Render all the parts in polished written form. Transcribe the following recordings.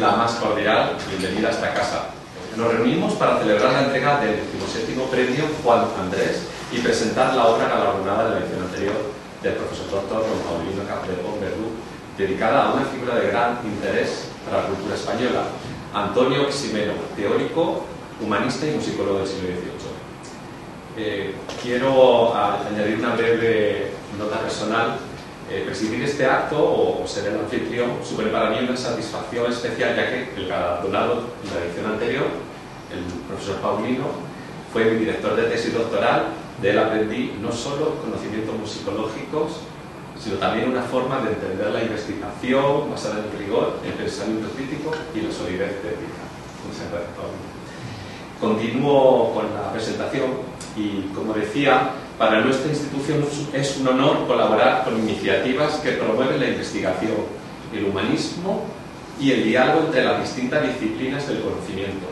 la más cordial bienvenida a esta casa. Nos reunimos para celebrar la entrega del 17º premio Juan Andrés y presentar la obra galardonada de la edición anterior del profesor doctor don Paulino Capdevila Verdú, dedicada a una figura de gran interés para la cultura española, Antonio Ximeno, teórico, humanista y musicólogo del siglo XVIII. Quiero añadir una breve nota personal. Presidir este acto o ser el anfitrión supone para mí una satisfacción especial, ya que el galardonado en la edición anterior, el profesor Paulino, fue mi director de tesis doctoral. De él aprendí no solo conocimientos musicológicos, sino también una forma de entender la investigación basada en el rigor, el pensamiento crítico y la solidez técnica. Muchas gracias, Paulino. Continúo con la presentación y, como decía, para nuestra institución es un honor colaborar con iniciativas que promueven la investigación, el humanismo y el diálogo entre las distintas disciplinas del conocimiento.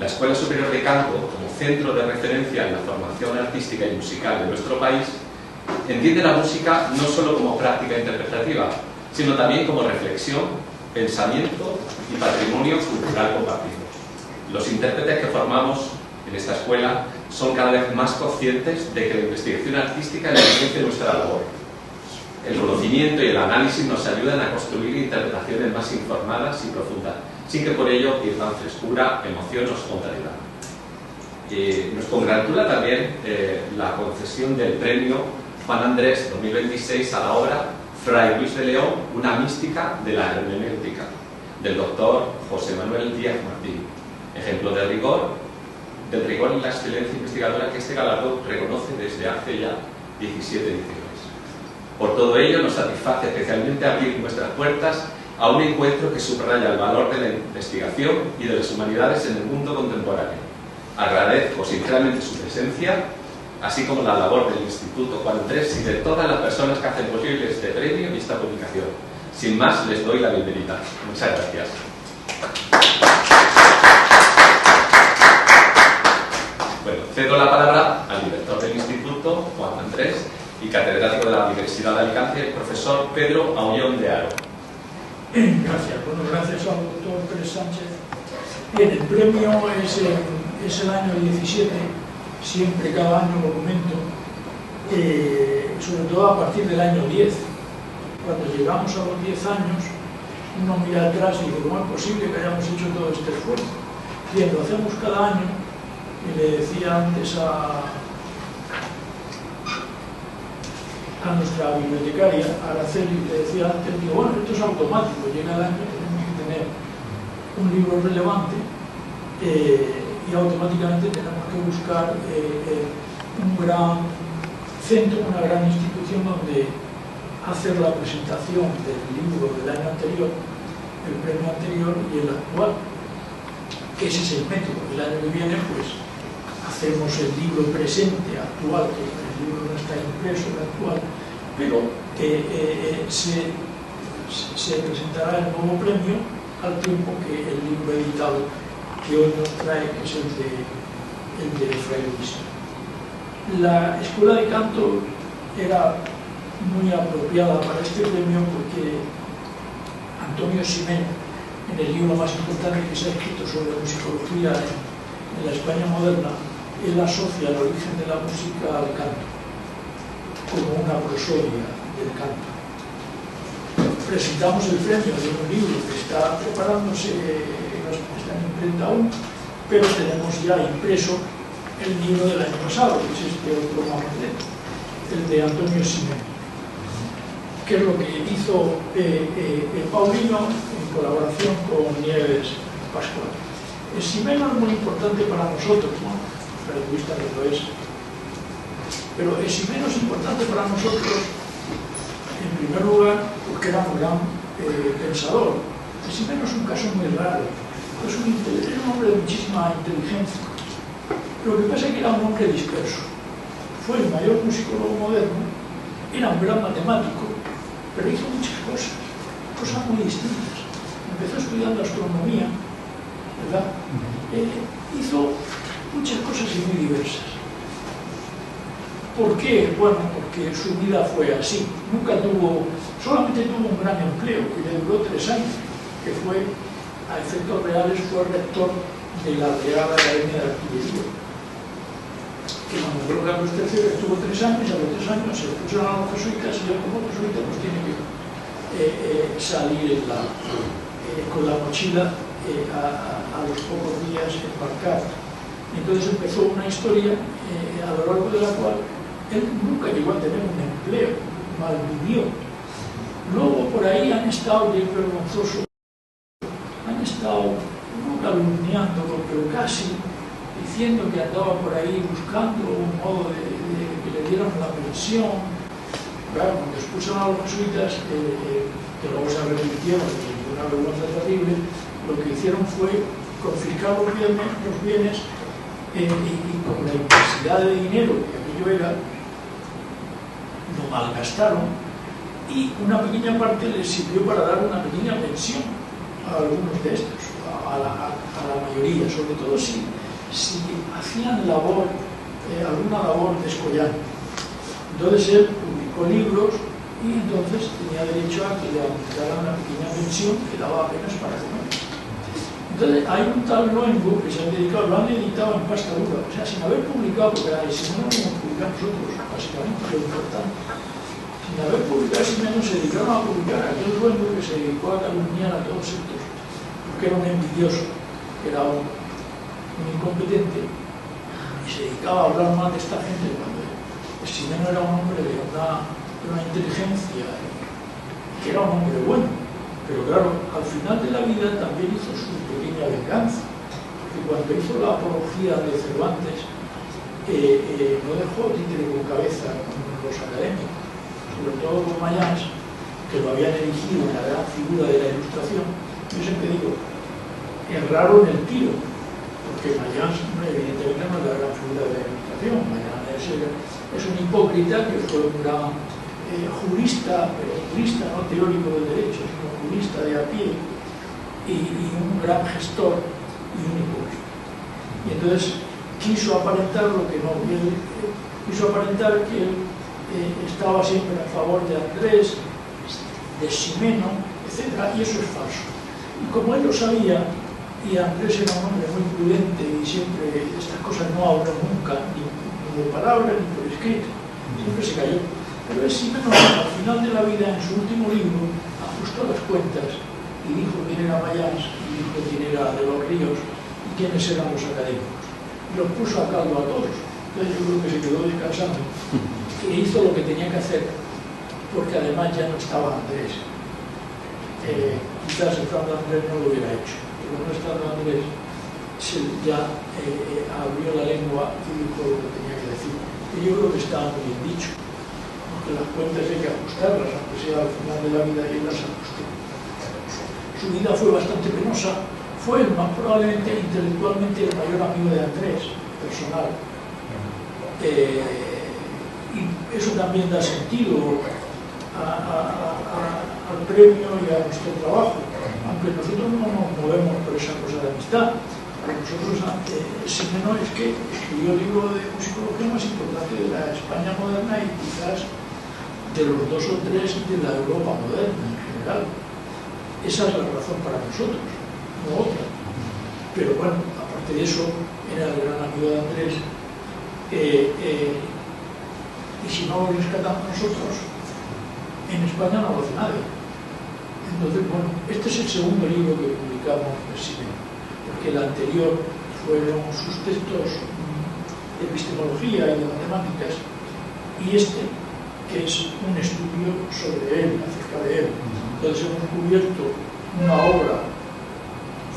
La Escuela Superior de Canto, como centro de referencia en la formación artística y musical de nuestro país, entiende la música no solo como práctica interpretativa, sino también como reflexión, pensamiento y patrimonio cultural compartido. Los intérpretes que formamos en esta escuela son cada vez más conscientes de que la investigación artística enriquece nuestra labor. El conocimiento y el análisis nos ayudan a construir interpretaciones más informadas y profundas, sin que por ello pierdan frescura, emoción o espontaneidad. Nos congratula también la concesión del premio Juan Andrés 2026 a la obra Fray Luis de León, una mística de la hermenéutica, del doctor José Manuel Díaz Martín, ejemplo del rigor y la excelencia investigadora que este galardón reconoce desde hace ya 17 ediciones. Por todo ello, nos satisface especialmente abrir nuestras puertas a un encuentro que subraya el valor de la investigación y de las humanidades en el mundo contemporáneo. Agradezco sinceramente su presencia, así como la labor del Instituto Juan Andrés y de todas las personas que hacen posible este premio y esta publicación. Sin más, les doy la bienvenida. Muchas gracias. Bueno, cedo la palabra al director del Instituto, Juan Andrés, y catedrático de la Universidad de Alicante, el profesor Pedro Aullón de Haro. Gracias. Bueno, gracias al doctor Pérez Sánchez. Bien, el premio es el año 17, siempre cada año lo comento, sobre todo a partir del año 10. Cuando llegamos a los 10 años, uno mira atrás y dice, ¿cómo es posible que hayamos hecho todo este esfuerzo? Bien, lo hacemos cada año. Y le decía antes a nuestra bibliotecaria, Araceli, le decía antes, digo, bueno, esto es automático, llega el año, tenemos que tener un libro relevante y automáticamente tenemos que buscar un gran centro, una gran institución donde hacer la presentación del libro del año anterior, el premio anterior y el actual, que ese es el método. El año que viene, pues, hacemos el libro presente, actual, que el libro no está impreso, el actual, pero se presentará el nuevo premio al tiempo que el libro editado que hoy nos trae, que es el de Fray Luis. La Escuela de Canto era muy apropiada para este premio porque Antonio Ximeno, en el libro más importante que se ha escrito sobre musicología en la España moderna, él asocia el origen de la música al canto, como una prosodia del canto. Presentamos el premio de un libro que está preparándose, está en imprenta aún, pero tenemos ya impreso el libro del año pasado, que es este otro mamotete, el de Antonio Ximeno, que es lo que hizo Paulino en colaboración con Nieves Pascual. El Ximeno es muy importante para nosotros, ¿no? Pero Luis también lo es. Pero el Ximeno es importante para nosotros, en primer lugar, porque era un gran pensador. El Ximeno es un caso muy raro. Es un hombre de muchísima inteligencia. Lo que pasa es que era un hombre disperso. Fue el mayor musicólogo moderno, era un gran matemático, pero hizo muchas cosas muy distintas. Empezó estudiando astronomía, ¿verdad? Hizo muchas cosas y muy diversas. ¿Por qué? Bueno, porque su vida fue así. Solamente tuvo un gran empleo que le duró 3 años, que fue a efectos reales fue rector de la Real Academia de Artillería, que Manuel Carlos III estuvo 3 años, y a los 3 años se pusieron a los jesuitas, y él como jesuita pues tiene que salir con la mochila a los pocos días embarcar. Entonces empezó una historia a lo largo de la cual él nunca llegó a tener un empleo, malvivió. Luego por ahí han estado, y es vergonzoso, han estado no calumniándolo, pero casi diciendo que andaba por ahí buscando un modo de que le dieran la pensión. Claro, cuando expulsaron a los jesuitas, que luego se arrepintieron de una vergüenza terrible, lo que hicieron fue confiscar los bienes y con la intensidad de dinero que aquello era, lo malgastaron, y una pequeña parte les sirvió para dar una pequeña pensión a algunos de estos, a la mayoría, sobre todo si hacían alguna labor descollante. Entonces él publicó libros y entonces tenía derecho a que le aumentaran una pequeña pensión que daba apenas para comer. Entonces hay un tal Luengo que se han dedicado, lo han editado en pasta dura, o sea, sin haber publicado, porque si no lo hemos publicado nosotros, básicamente, lo importante. Sin haber publicado, si menos se dedicaron a publicar a aquel Luengo que se dedicó a calumniar a todos estos, porque era un envidioso, era un incompetente, y se dedicaba a hablar mal de esta gente, cuando Ximeno era un hombre de una inteligencia, que era un hombre bueno. Pero claro, al final de la vida también hizo su pequeña venganza, porque cuando hizo la apología de Cervantes, no dejó títere con cabeza con los académicos, sobre todo con Mayans, que lo habían elegido una gran figura de la Ilustración. Yo siempre digo, erraron el tiro, porque Mayans evidentemente no es la gran figura de la Ilustración. Mayans es un hipócrita que fue un gran jurista, pero jurista no teórico del derecho, sino jurista de a pie, y un gran gestor y un hipócrita. Y entonces quiso aparentar lo que no, quiso aparentar que él estaba siempre a favor de Andrés, de Ximeno, etc. Y eso es falso. Y como él lo sabía, y Andrés era un hombre muy prudente y siempre estas cosas no habló nunca, ni de palabra ni por escrito, siempre se cayó. Pero es Ximeno, al final de la vida, en su último libro, ajustó las cuentas y dijo quién era Mayans, y dijo quién era de los Ríos y quiénes eran los académicos. Y los puso a caldo a todos. Entonces yo creo que se quedó descansando e hizo lo que tenía que hacer, porque además ya no estaba Andrés. Quizás estando Andrés no lo hubiera hecho, pero no estando Andrés ya abrió la lengua y dijo lo que tenía que decir. Y yo creo que estaba muy bien dicho. Las cuentas hay que ajustarlas, aunque sea al final de la vida, y él las ajustó. Su vida fue bastante penosa, fue probablemente intelectualmente el mayor amigo de Andrés, personal. Y eso también da sentido al premio y a nuestro trabajo, aunque nosotros no nos movemos por esa cosa de amistad. Para nosotros, Ximeno es que escribió el libro de musicología más importante de la España moderna y quizás de los 2 o 3 de la Europa moderna en general. Esa es la razón para nosotros, no otra. Pero bueno, aparte de eso, era el gran amigo de Andrés, y si no lo rescatamos nosotros, en España no lo hace nadie. Entonces, bueno, este es el segundo libro que publicamos de Ximeno, porque el anterior fueron sus textos de epistemología y de matemáticas, y este, que es un estudio sobre él, acerca de él. Entonces hemos cubierto una obra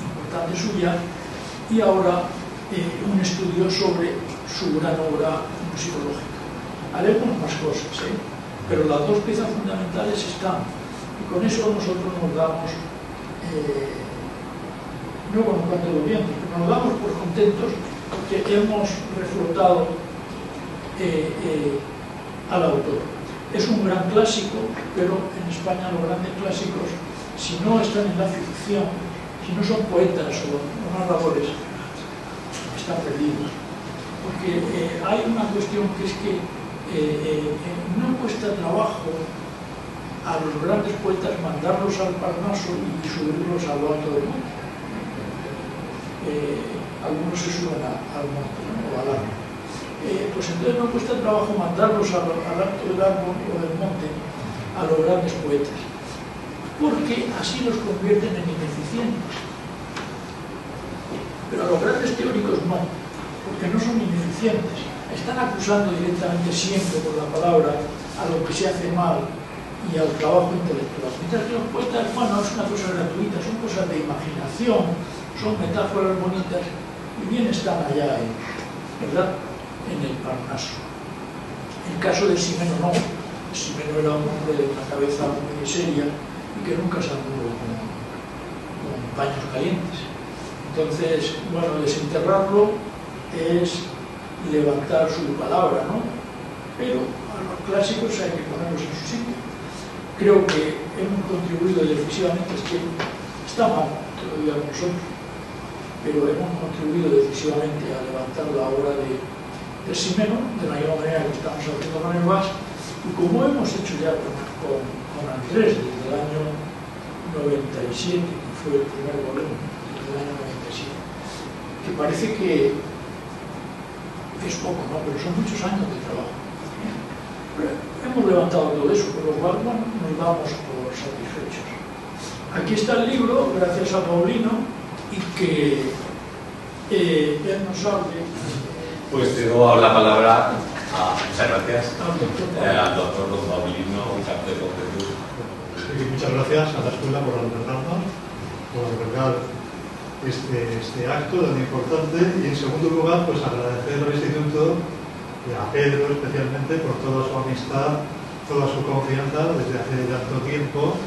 importante suya y ahora un estudio sobre su gran obra musicológica. Haremos más cosas, pero las 2 piezas fundamentales están, y con eso nosotros nos damos, no con cuanto lo bien, pero nos damos por contentos porque hemos reflotado al autor. Es un gran clásico, pero en España los grandes clásicos, si no están en la ficción, si no son poetas o narradores, están perdidos. Porque hay una cuestión que es que no cuesta trabajo a los grandes poetas mandarlos al Parnaso y subirlos a lo alto del monte. algunos se suben al monte, ¿no? O al árbol. Pues entonces no cuesta trabajo mandarlos al alto del árbol o del monte a los grandes poetas, porque así los convierten en ineficientes. Pero a los grandes teóricos no, porque no son ineficientes. Están acusando directamente siempre por la palabra a lo que se hace mal y al trabajo intelectual. Mientras que los poetas, bueno, es una cosa gratuita, son cosas de imaginación, son metáforas bonitas y bien están allá, ¿verdad?, en el Parnaso. El caso de Ximeno no. Ximeno era un hombre de una cabeza muy seria y que nunca se anduvo con paños calientes. Entonces, bueno, desenterrarlo es levantar su palabra, ¿no? Pero a los clásicos hay que ponerlos en su sitio. Creo que hemos contribuido decisivamente, es que está mal, te lo digo a nosotros, pero hemos contribuido decisivamente a levantar la obra de Ximeno, de la misma manera que estamos haciendo con el Bas, y como hemos hecho ya con Andrés desde el año 97, que fue el primer volumen, desde el año 97, que parece que es poco, ¿no? Pero son muchos años de trabajo. Pero hemos levantado todo eso, por lo cual, bueno, nos damos por satisfechos. Aquí está el libro, gracias a Paulino, y que él nos hable. Pues te doy la palabra muchas gracias al doctor don Paulino Cartero. Muchas gracias a la escuela por albergarnos, por albergar este acto tan importante, y en segundo lugar pues agradecer al Instituto y a Pedro especialmente por toda su amistad, toda su confianza desde hace tanto tiempo.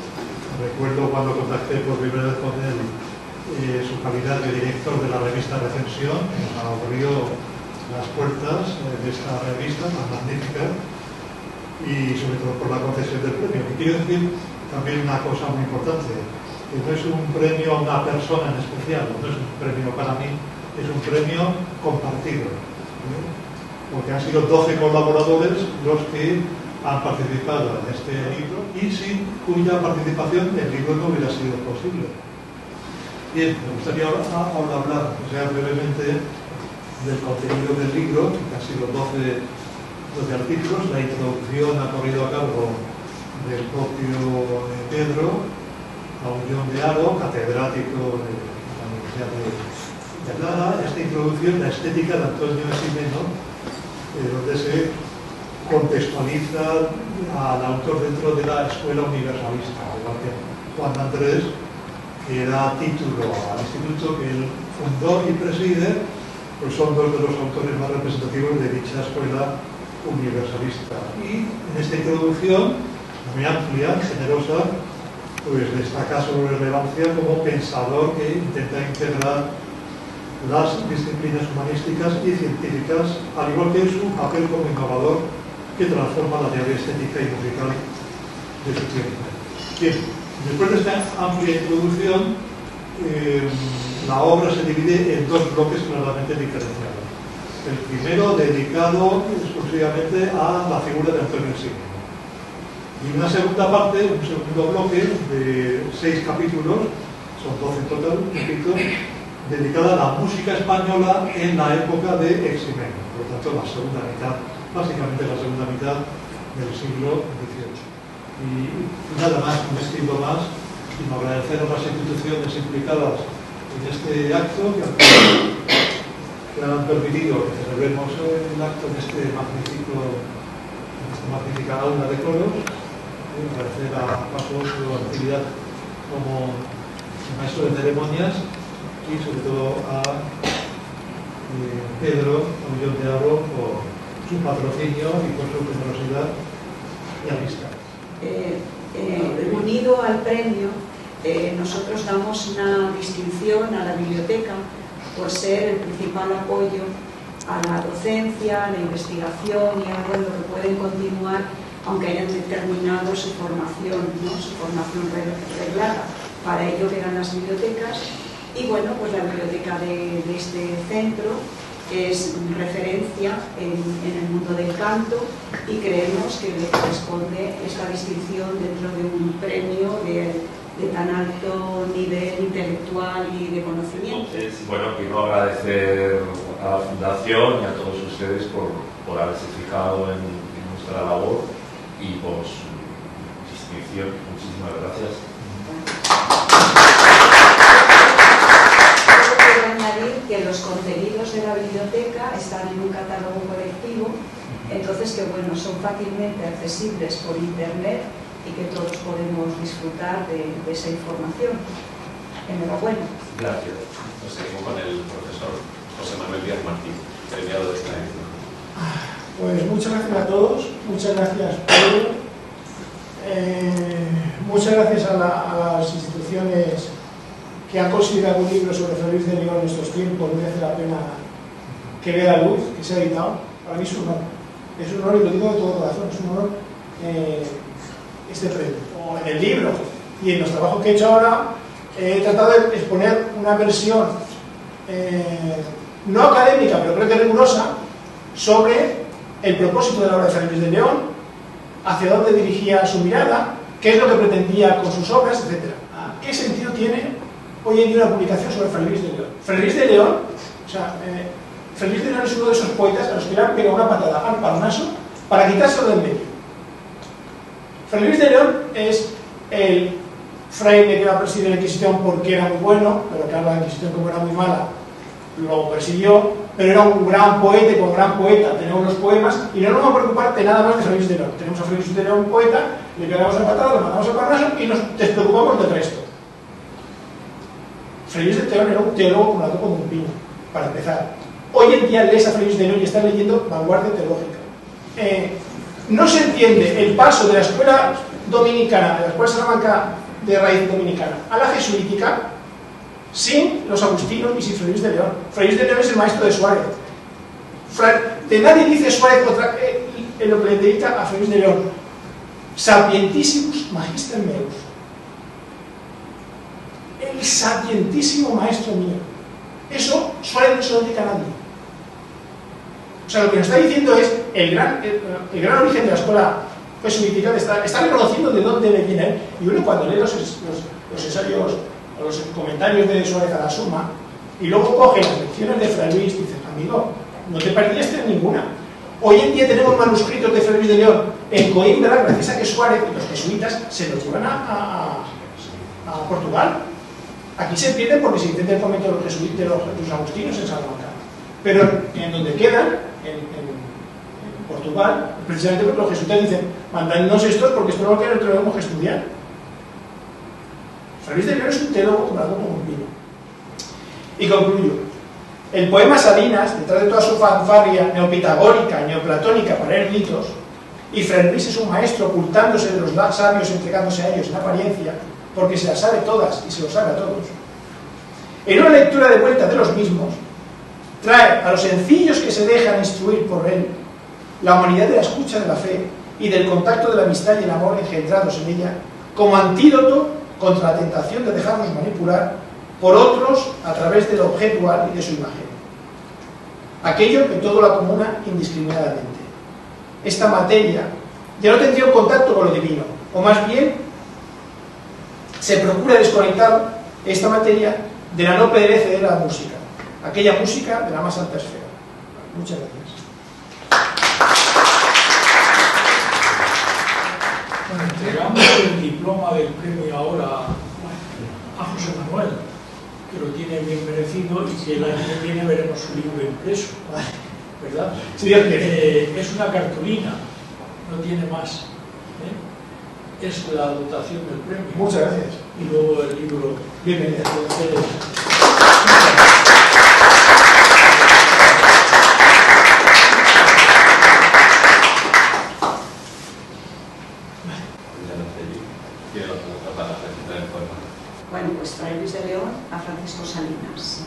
Recuerdo cuando contacté por primera vez con él su calidad de director de la revista Recensión, que nos abrió las puertas de esta revista tan magnífica, y sobre todo por la concesión del premio. Y quiero decir también una cosa muy importante, que no es un premio a una persona en especial, no es un premio para mí, es un premio compartido, porque han sido 12 colaboradores los que han participado en este libro y sin cuya participación el libro no hubiera sido posible. Bien, me gustaría ahora hablar, brevemente, del contenido del libro, que han sido 12 artículos. La introducción ha corrido a cargo del propio Pedro Aullón de Haro, catedrático de la Universidad de Lara. Esta introducción, la estética de Antonio Ximeno, donde se contextualiza al autor dentro de la escuela universalista, igual que Juan Andrés, que da título al instituto que él fundó y preside, pues son dos de los autores más representativos de dicha escuela universalista. Y en esta introducción, muy amplia, generosa, pues destaca su relevancia como pensador que intenta integrar las disciplinas humanísticas y científicas, al igual que su papel como innovador que transforma la teoría estética y musical de su tiempo. Bien, después de esta amplia introducción, la obra se divide en dos bloques claramente diferenciados. El primero dedicado exclusivamente a la figura de Antonio Ximeno. Y una segunda parte, un segundo bloque de 6 capítulos, son 12 en total, repito, dedicada a la música española en la época de Ximeno. Por lo tanto, la segunda mitad, básicamente la segunda mitad del siglo XVIII. Y nada más, un estilo más, sino agradecer a las instituciones implicadas en este acto que han permitido que celebremos el acto en esta magnífica aula de coros. Agradecer a Paco su actividad como maestro de ceremonias y sobre todo a Pedro Aullón de Haro por su patrocinio y por su generosidad y amistad. Unido al premio, nosotros damos una distinción a la biblioteca por ser el principal apoyo a la docencia, a la investigación y a lo que pueden continuar aunque hayan terminado su formación, ¿no? Su formación reglada. Para ello eran las bibliotecas y bueno, pues la biblioteca de este centro es referencia en el mundo del canto y creemos que le corresponde esta distinción dentro de un premio de de tan alto nivel intelectual y de conocimiento. Entonces, bueno, quiero agradecer a la Fundación y a todos ustedes por haberse fijado en nuestra labor y por su distinción. Muchísimas gracias. Quiero añadir que los contenidos de la biblioteca están en un catálogo colectivo, entonces que bueno, son fácilmente accesibles por internet y que todos podemos disfrutar de esa información. Enhorabuena. Gracias. Nos seguimos con el profesor José Manuel Díaz Martín, premiado de esta edición. Pues muchas gracias a todos, muchas gracias Pedro, muchas gracias a las instituciones que han considerado un libro sobre Fray Luis de León en estos tiempos. Merece la pena que vea la luz, que sea editado. Para mí es un honor y lo digo de todo corazón, es un honor este premio. O en el libro y en los trabajos que he hecho ahora, he tratado de exponer una versión no académica, pero creo que rigurosa, sobre el propósito de la obra de Fray Luis de León, hacia dónde dirigía su mirada, qué es lo que pretendía con sus obras, etc. ¿Qué sentido tiene hoy en día una publicación sobre Fray Luis de León? Fray Luis de León, Fray Luis de León es uno de esos poetas a los que le han pegado una patada al Parnaso para quitárselo de en medio. Fray Luis de León es el fraile que va a presidir la Inquisición porque era muy bueno, pero que la Inquisición, como era muy mala, lo persiguió, pero era un gran poeta, y como gran poeta tenemos los poemas, y no nos vamos a preocupar de nada más de Fray Luis de León. Tenemos a Fray Luis de León, poeta, le pegamos la patada, lo mandamos a Parnaso y nos despreocupamos del resto. Fray Luis de León era un teólogo con la copa de un pino, para empezar. Hoy en día lees a Fray Luis de León y estás leyendo vanguardia teológica. No se entiende el paso de la escuela dominicana, de la escuela Salamanca de raíz dominicana, a la jesuítica, sin los agustinos y sin Fray Luis de León. Fray Luis de León es el maestro de Suárez. De nadie dice Suárez en lo que le dedica a Fray Luis de León. Sapientissimus magister meus. El sapientísimo maestro mío. Eso Suárez no se lo dedica a nadie. O sea, lo que nos está diciendo es el gran origen de la escuela jesuítica, está reconociendo de dónde viene. Y uno cuando lee los ensayos o los comentarios de Suárez a la Suma y luego coge las lecciones de Fray Luis, dice, amigo, no te perdiste ninguna. Hoy en día tenemos manuscritos de Fray Luis de León en Coimbra, gracias a que Suárez y los jesuitas se los llevan a Portugal. Aquí se pierden porque se intenta el convento de los jesuitas, de los agustinos en Salamanca. Pero en donde quedan, en Portugal, precisamente porque los jesuitas dicen, mandadnos estos porque esto no lo tenemos que estudiar. Fray Luis de León es un teólogo tomado como un pino. Y concluyo. El poema Salinas, detrás de toda su fanfarria neopitagórica y neoplatónica para eruditos, y Fray Luis es un maestro ocultándose de los sabios, entregándose a ellos en apariencia, porque se las sabe todas y se los sabe a todos. En una lectura de vuelta de los mismos, trae a los sencillos que se dejan instruir por él la humanidad de la escucha de la fe y del contacto de la amistad y el amor engendrados en ella, como antídoto contra la tentación de dejarnos manipular por otros a través del objetual y de su imagen. Aquello que todo lo acomuna indiscriminadamente. Esta materia ya no tendría un contacto con lo divino, o más bien se procura desconectar esta materia de la no perece de la música, aquella música de la más alta esfera. Muchas gracias. Bueno, entregamos el diploma del premio ahora a José Manuel, que lo tiene bien merecido y que el año que viene veremos su libro impreso, ¿verdad? Sí, Dios quiere. Es una cartulina, no tiene más. Es la dotación del premio. Muchas gracias. Y luego el libro. Bienvenido. Bueno, pues Fray Luis de León a Francisco Salinas.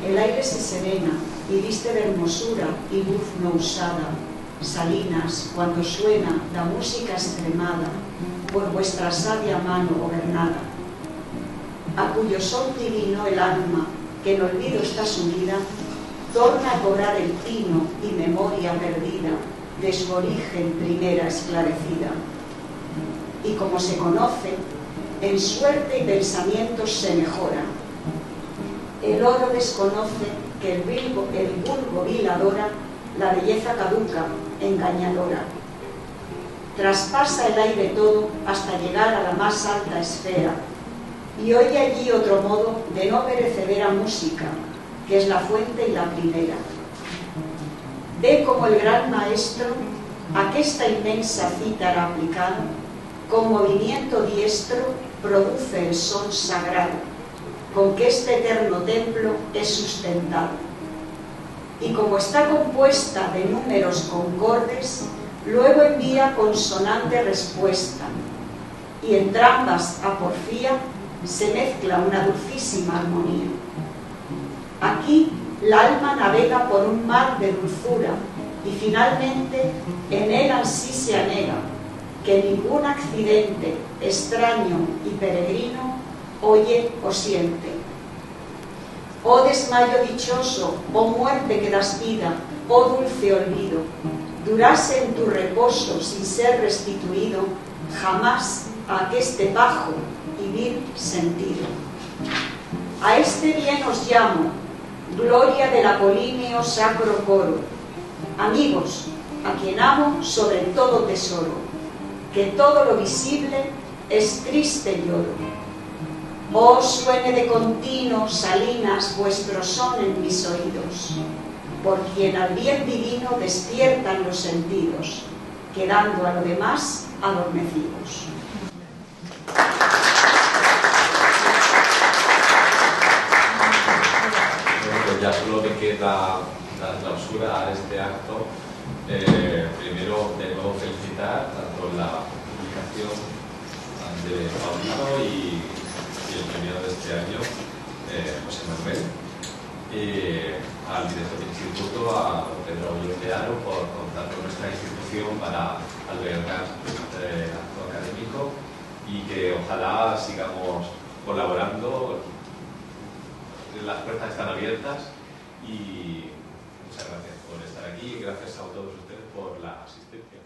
El aire se serena y viste de hermosura y luz no usada. Salinas, cuando suena la música extremada, por vuestra sabia mano gobernada, a cuyo son divino el alma, que en olvido está sumida, torna a cobrar el tino y memoria perdida de su origen primera esclarecida. Y como se conoce, en suerte y pensamientos se mejoran. El oro desconoce que el vulgo vil adora la belleza caduca, engañadora. Traspasa el aire todo hasta llegar a la más alta esfera y oye allí otro modo de no perecedera música, que es la fuente y la primera. Ve como el gran maestro aquesta inmensa cítara aplicado, con movimiento diestro produce el son sagrado, con que este eterno templo es sustentado. Y como está compuesta de números concordes, luego envía consonante respuesta, y entrambas a porfía se mezcla una dulcísima armonía. Aquí la alma navega por un mar de dulzura, y finalmente en él ansí se anega, que ningún accidente extraño y peregrino oye o siente. Oh desmayo dichoso, oh muerte que das vida, oh dulce olvido, durase en tu reposo sin ser restituido jamás a aqueste bajo y vil sentido. A este bien os llamo, gloria del apolíneo sacro coro, amigos, a quien amo sobre todo tesoro, que todo lo visible es triste lloro. Oh suene de continuo, salinas, vuestro son en mis oídos, por quien al bien divino despiertan los sentidos, quedando a lo demás adormecidos. Bueno, pues ya solo me queda dar clausura a este acto. Primero, de nuevo felicitar tanto la publicación de Paulino y el premiado de este año, José Manuel, al director del instituto, a Pedro Ollearo, por contar con nuestra institución para albergar este acto académico, y que ojalá sigamos colaborando. Las puertas están abiertas y muchas gracias por estar aquí y gracias a todos ustedes por la asistencia.